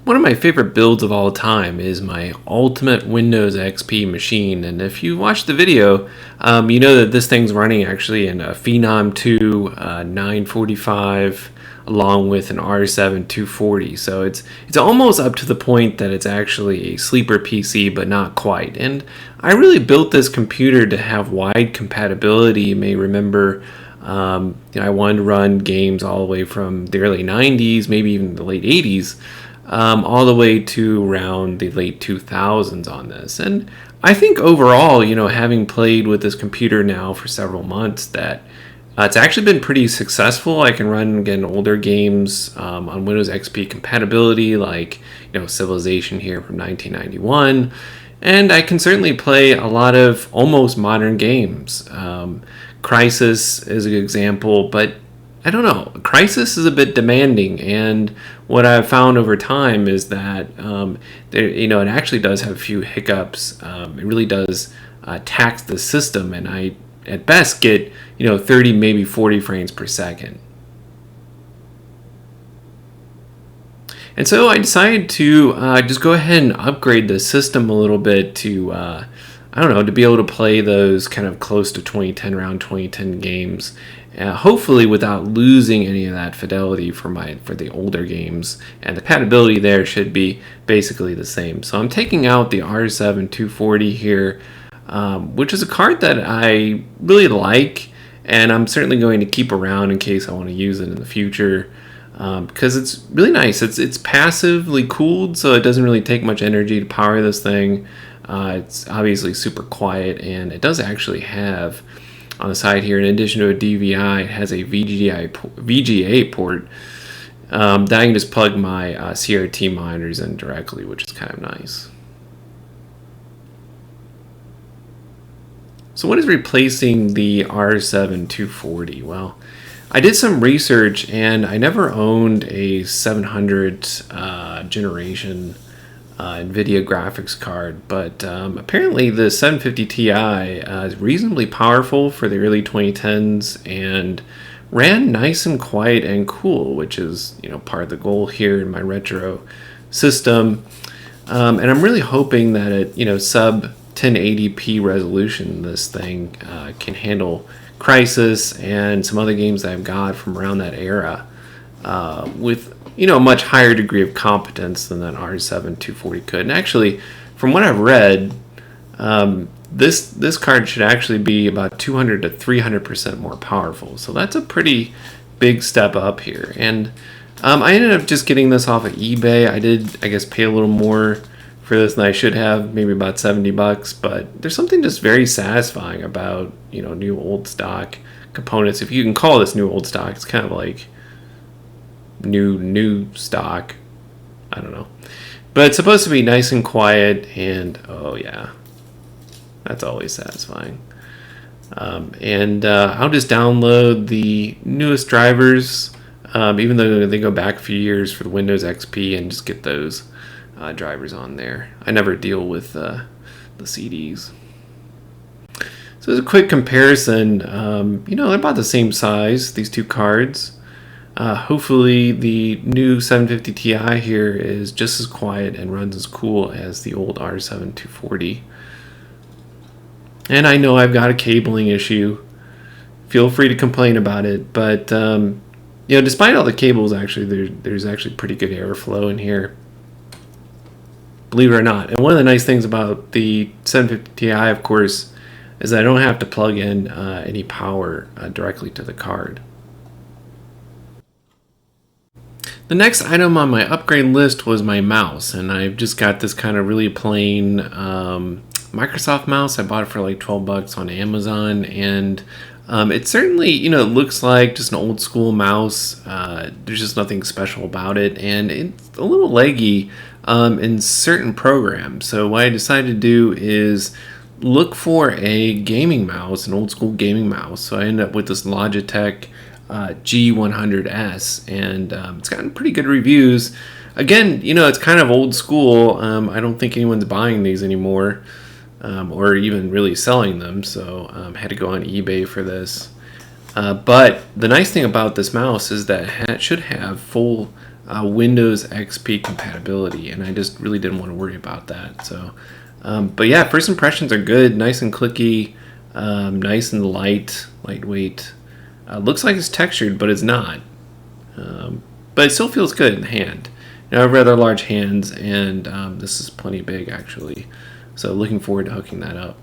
One of my favorite builds of all time is my ultimate Windows XP machine, and if you watch the video, you know that this thing's running actually in a Phenom 2 945 along with an R7 240, so it's almost up to the point that it's actually a sleeper PC, but not quite. And I really built this computer to have wide compatibility. You may remember I wanted to run games all the way from the early 90s, maybe even the late 80s, all the way to around the late 2000s on this. And I think overall, having played with this computer now for several months, that it's actually been pretty successful. I can run, again, older games on Windows XP compatibility, like, Civilization here from 1991. And I can certainly play a lot of almost modern games. Crisis is an example, but I don't know. Crisis is a bit demanding, and what I've found over time is that it actually does have a few hiccups. It really does tax the system, and I at best get 30, maybe 40 frames per second. And so I decided to just go ahead and upgrade the system a little bit to to be able to play those kind of close to 2010, around 2010 games, hopefully without losing any of that fidelity for the older games. And the compatibility there should be basically the same. So I'm taking out the R7 240 here, which is a card that I really like, and I'm certainly going to keep around in case I want to use it in the future. Because it's really nice. It's passively cooled, so it doesn't really take much energy to power this thing. It's obviously super quiet, and it does actually have on the side here, in addition to a DVI, it has a VGA port that I can just plug my CRT monitors in directly, which is kind of nice. So what is replacing the R7 240? Well, I did some research, and I never owned a 700 generation NVIDIA graphics card, but apparently the 750 Ti is reasonably powerful for the early 2010s and ran nice and quiet and cool, which is part of the goal here in my retro system. And I'm really hoping that at sub 1080p resolution, this thing can handle Crisis and some other games that I've got from around that era with a much higher degree of competence than that R7 240 could. And actually, from what I've read, this card should actually be about 200 to 300% more powerful. So that's a pretty big step up here. And I ended up just getting this off of eBay. I did, I guess, pay a little more for this than I should have, maybe about $70, but there's something just very satisfying about new old stock components. If you can call this new old stock, it's kind of like new stock. I don't know, but it's supposed to be nice and quiet, and oh yeah, that's always satisfying. And I'll just download the newest drivers, even though they go back a few years for the Windows XP, and just get those drivers on there. I never deal with the CDs. So as a quick comparison, they're about the same size, these two cards. Hopefully the new 750 Ti here is just as quiet and runs as cool as the old R7 240. And I know I've got a cabling issue. Feel free to complain about it, but despite all the cables, actually there's actually pretty good airflow in here, believe it or not. And one of the nice things about the 750 Ti, of course, is that I don't have to plug in any power directly to the card. The next item on my upgrade list was my mouse, and I've just got this kind of really plain Microsoft mouse. I bought it for like $12 on Amazon, and it certainly, it looks like just an old school mouse. There's just nothing special about it, and it's a little leggy in certain programs. So what I decided to do is look for a gaming mouse, an old school gaming mouse. So I ended up with this Logitech G100S, and it's gotten pretty good reviews. Again, it's kind of old school. I don't think anyone's buying these anymore, or even really selling them, so I had to go on eBay for this. But the nice thing about this mouse is that it should have full Windows XP compatibility, and I just really didn't want to worry about that. So, but yeah, first impressions are good, nice and clicky, nice and lightweight. Looks like it's textured, but it's not. But it still feels good in the hand. I have rather large hands, and this is plenty big actually. So looking forward to hooking that up.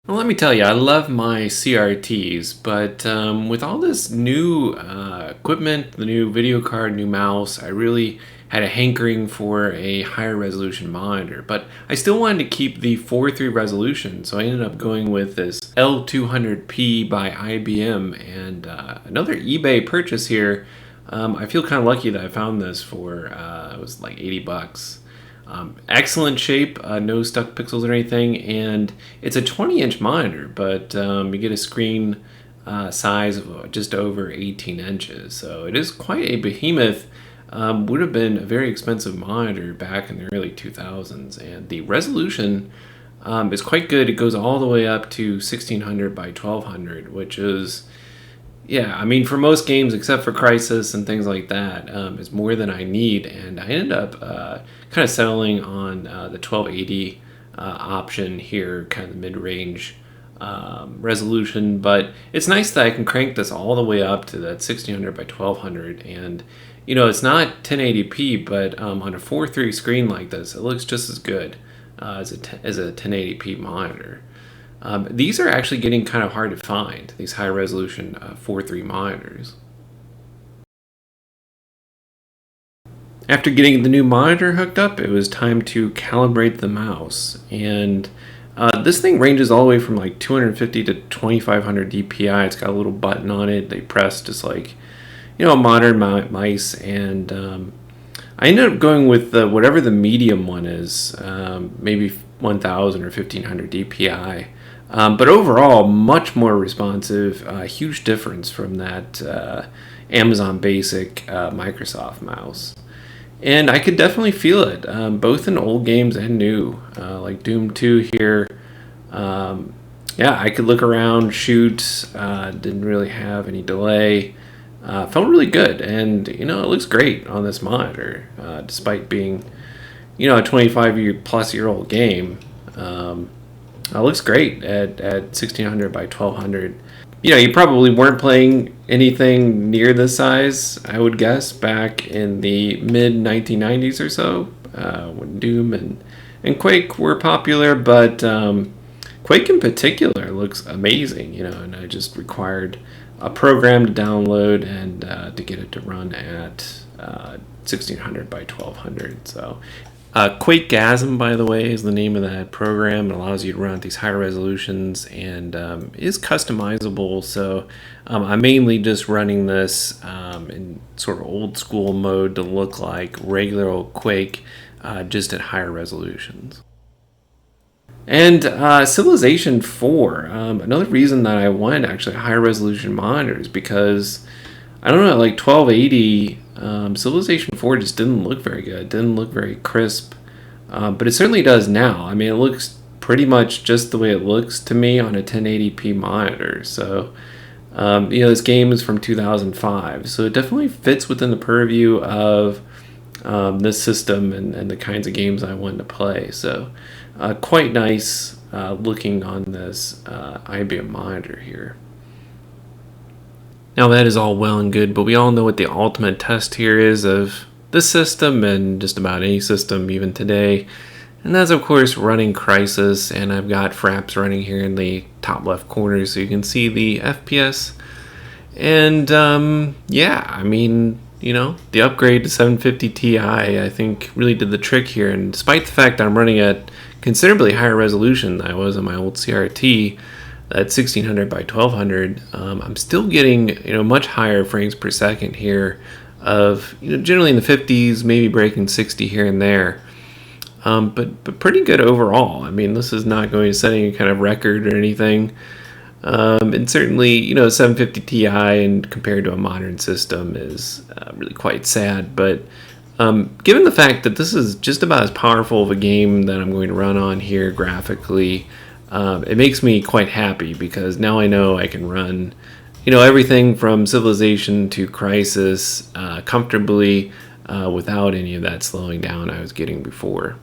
Well, let me tell you, I love my CRTs, but with all this new equipment, the new video card, new mouse, I really had a hankering for a higher resolution monitor. But I still wanted to keep the 4:3 resolution, so I ended up going with this L200P by IBM, and another eBay purchase here. I feel kind of lucky that I found this for, it was like $80. Excellent shape, no stuck pixels or anything, and it's a 20-inch monitor, but you get a screen size of just over 18 inches, so it is quite a behemoth. Would have been a very expensive monitor back in the early 2000s, and the resolution is quite good. It goes all the way up to 1600 by 1200, which is, yeah, I mean, for most games except for Crisis and things like that, is more than I need, and I ended up kind of settling on the 1280 option here, kind of the mid-range resolution. But it's nice that I can crank this all the way up to that 1600 by 1200, and it's not 1080p, but on a 4:3 screen like this, it looks just as good as a 1080p monitor. These are actually getting kind of hard to find, these high resolution 4:3 monitors. After getting the new monitor hooked up, it was time to calibrate the mouse. And this thing ranges all the way from like 250 to 2500 DPI. It's got a little button on it. They press just like, a modern mice. And I ended up going with whatever the medium one is, maybe 1000 or 1500 DPI. But overall, much more responsive, huge difference from that Amazon Basic Microsoft mouse. And I could definitely feel it, both in old games and new, like Doom 2 here. Yeah, I could look around, shoot, didn't really have any delay. Felt really good, and it looks great on this monitor, despite being, a 25-plus-year-old game. It looks great at 1600 by 1200. You probably weren't playing anything near this size, I would guess, back in the mid-1990s or so, when Doom and Quake were popular, but Quake in particular looks amazing, and I just required a program to download and to get it to run at 1600 by 1200. So Quakegasm, by the way, is the name of that program. It allows you to run at these higher resolutions and is customizable. So I'm mainly just running this in sort of old school mode to look like regular old Quake, just at higher resolutions. And Civilization 4, another reason that I wanted actually higher resolution monitors, because I don't know, like 1280, Civilization 4 just didn't look very good. It didn't look very crisp, but it certainly does now. I mean, it looks pretty much just the way it looks to me on a 1080p monitor. So, this game is from 2005, so it definitely fits within the purview of this system and the kinds of games I wanted to play. So, quite nice looking on this IBM monitor here. Now that is all well and good, but we all know what the ultimate test here is of this system and just about any system even today. And that's of course running Crisis, and I've got Fraps running here in the top left corner so you can see the FPS. And yeah, I mean, the upgrade to 750 Ti I think really did the trick here. And despite the fact that I'm running at considerably higher resolution than I was on my old CRT, at 1600 by 1200, I'm still getting much higher frames per second here, of generally in the 50s, maybe breaking 60 here and there, but pretty good overall. I mean, this is not going to set any kind of record or anything, and certainly 750 Ti and compared to a modern system is really quite sad. But given the fact that this is just about as powerful of a game that I'm going to run on here graphically, it makes me quite happy, because now I know I can run, everything from Civilization to Crisis comfortably without any of that slowing down I was getting before.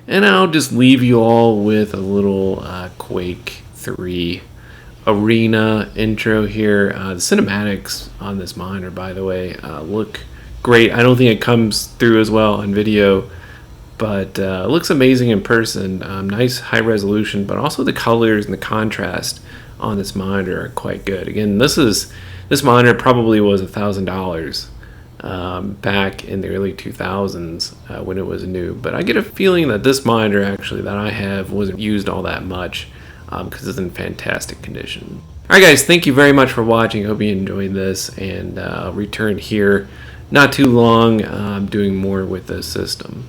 And I'll just leave you all with a little Quake 3 arena intro here. The cinematics on this monitor, by the way, look great. I don't think it comes through as well on video, but it looks amazing in person. Nice high resolution, but also the colors and the contrast on this monitor are quite good. Again, this monitor probably was $1,000 back in the early 2000s when it was new, but I get a feeling that this monitor actually that I have wasn't used all that much because it's in fantastic condition. Alright guys, thank you very much for watching. Hope you enjoyed this, and I'll return here not too long doing more with this system.